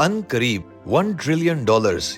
ان قریب $1 ٹریلین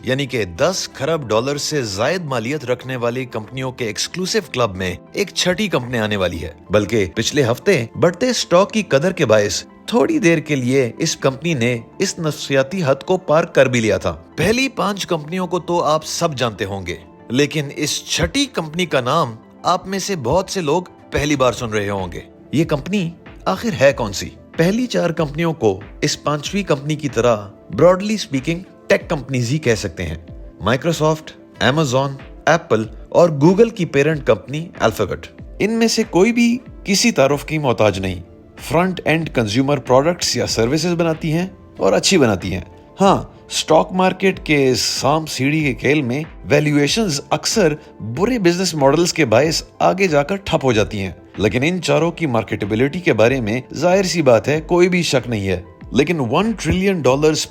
یعنی کہ 10 خرب ڈالر سے زائد مالیت رکھنے والی کمپنیوں کے ایکسکلوسیو کلب میں ایک چھٹی کمپنی آنے والی ہے. بلکہ پچھلے ہفتے بڑھتے سٹاک کی قدر کے باعث تھوڑی دیر کے لیے اس کمپنی نے اس نفسیاتی حد کو پار کر بھی لیا تھا. پہلی 5 کمپنیوں کو تو آپ سب جانتے ہوں گے، لیکن اس چھٹی کمپنی کا نام آپ میں سے بہت سے لوگ پہلی بار سن رہے ہوں گے. یہ کمپنی آخر ہے کون سی؟ پہلی 4 کمپنیوں کو اس 5ویں کمپنی کی طرح براڈلی سپیکنگ ٹیک کمپنیز ہی کہہ سکتے ہیں. مائکروسافٹ، ایمیزون، ایپل اور گوگل کی پیرنٹ کمپنی الفابیٹ. ان میں سے کوئی بھی کسی تعارف کی محتاج نہیں. فرنٹ اینڈ کنزیومر پروڈکٹس یا سروسز بناتی ہیں اور اچھی بناتی ہیں. ہاں، سٹاک مارکیٹ کے سام سیڑھی کے کھیل میں ویلیویشنز اکثر برے بزنس ماڈلز کے باعث آگے جا کر ٹھپ ہو جاتی ہیں. لیکن ان چاروں کی مارکیٹیبلٹی کے بارے میں ظاہر سی بات ہے کوئی بھی شک نہیں ہے. لیکن $1 ٹریلین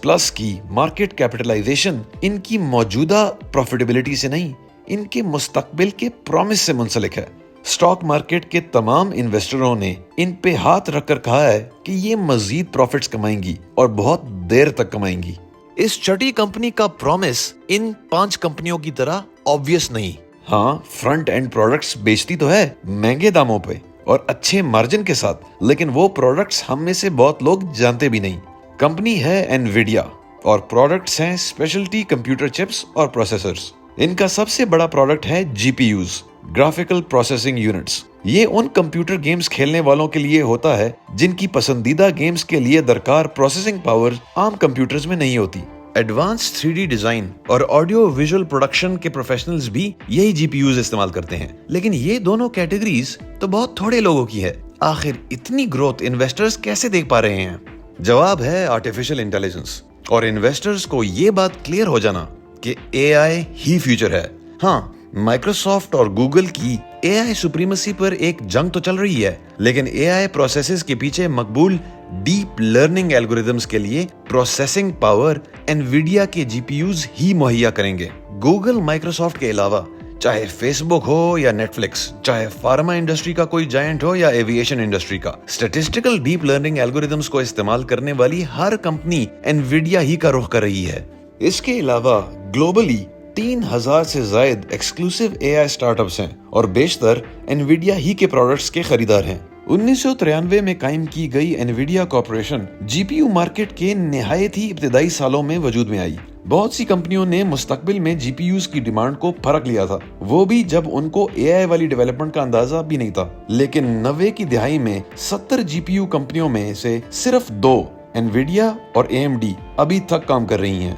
پلس کی مارکیٹ کیپٹلائزیشن ان کی موجودہ پروفیٹیبلٹی سے نہیں، ان کے مستقبل کے پرومس سے منسلک ہے. سٹاک مارکیٹ کے تمام انویسٹروں نے ان پہ ہاتھ رکھ کر کہا ہے کہ یہ مزید پروفٹس کمائیں گی اور بہت دیر تک کمائیں گی. اس چھٹی کمپنی کا پرومس ان 5 کمپنیوں کی طرح آبویس نہیں. ہاں، فرنٹ اینڈ پروڈکٹس بیچتی تو ہے مہنگے داموں پہ اور اچھے مارجن کے ساتھ، لیکن وہ پروڈکٹس ہم میں سے بہت لوگ جانتے بھی نہیں. کمپنی ہے انویڈیا اور پروڈکٹس ہیں اسپیشلٹی کمپیوٹر چپس اور پروسیسرز. ان کا سب سے بڑا پروڈکٹ ہے GPUs، گرافیکل پروسیسنگ یونٹس. یہ ان کمپیوٹر گیمز کھیلنے والوں کے لیے ہوتا ہے جن کی پسندیدہ گیمز کے لیے درکار پروسیسنگ پاور عام کمپیوٹرز میں نہیں ہوتی. ایڈوانس 3D ڈیزائن اور آڈیو ویژول پروڈکشن کے پروفیشنلز بھی یہی GPUs استعمال کرتے ہیں. لیکن یہ دونوں کیٹیگریز تو بہت تھوڑے لوگوں کی ہے. آخر اتنی گروتھ انویسٹرز کیسے دیکھ پا رہے ہیں؟ جواب ہے آرٹیفیشل انٹیلیجنس اور انویسٹرز کو یہ بات کلیئر ہو جانا کہ AI ہی فیوچر ہے. ہاں، مائکروسافٹ اور گوگل کی AI سپریمیسی پر ایک جنگ تو چل رہی ہے، لیکن AI پروسیسز کے پیچھے مقبول ڈیپ لرننگ الگوریدمز کے لیے پروسیسنگ پاور انویڈیا کے GPUs ہی مہیا کریں گے. گوگل مائکروسافٹ کے علاوہ چاہے فیس بک ہو یا نیٹ فلکس، چاہے فارما انڈسٹری کا کوئی جائنٹ ہو یا ایویشن انڈسٹری کا، اسٹیٹسٹیکل ڈیپ لرننگ الگوریدمز کو استعمال کرنے والی ہر کمپنی انویڈیا ہی کا رخ کر رہی ہے. اس کے علاوہ گلوبلی 3000 سے زائد ایکسکلوسیو AI سٹارٹ اپس ہیں اور بیشتر انویڈیا ہی کے پروڈکٹس کے خریدار ہیں. 1993 میں قائم کی گئی انویڈیا کارپوریشن GPU مارکیٹ کے نہایت ہی ابتدائی سالوں میں وجود میں آئی. بہت سی کمپنیوں نے مستقبل میں GPUs کی ڈیمانڈ کو پرکھ لیا تھا، وہ بھی جب ان کو AI والی ڈیولپمنٹ کا اندازہ بھی نہیں تھا. لیکن 90 کی دہائی میں 70 GPU کمپنیوں میں سے صرف 2 انویڈیا اور AMD ابھی تک کام کر رہی ہیں.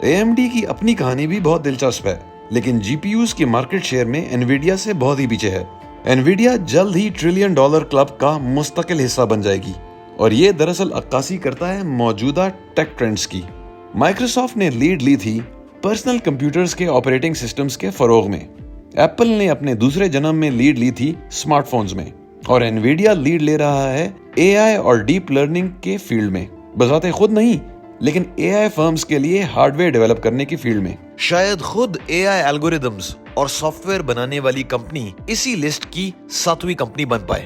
AMD کی اپنی کہانی بھی بہت دلچسپ ہے، لیکن GPUs کے مارکیٹ شیئر میں انویڈیا سے بہت ہی پیچھے ہے. انویڈیا جلد ہی $1 ٹریلین کلب کا مستقل حصہ بن جائے گی اور یہ دراصل عکاسی کرتا ہے موجودہ ٹیک ٹرینڈز کی. مائکروسافٹ نے لیڈ لی تھی پرسنل کمپیوٹرز کے آپریٹنگ سسٹمز کے فروغ میں، ایپل نے اپنے دوسرے جنم میں لیڈ لی تھی اسمارٹ فونز میں، اور انویڈیا لیڈ لے رہا ہے AI اور ڈیپ لرننگ کے فیلڈ میں. بذات خود نہیں، لیکن AI فرمز کے لیے ہارڈ ویئر ڈیولپ کرنے کی فیلڈ میں. شاید خود AI الگوریدمز اور سافٹ ویئر بنانے والی کمپنی اسی لسٹ کی 7ویں کمپنی بن پائے.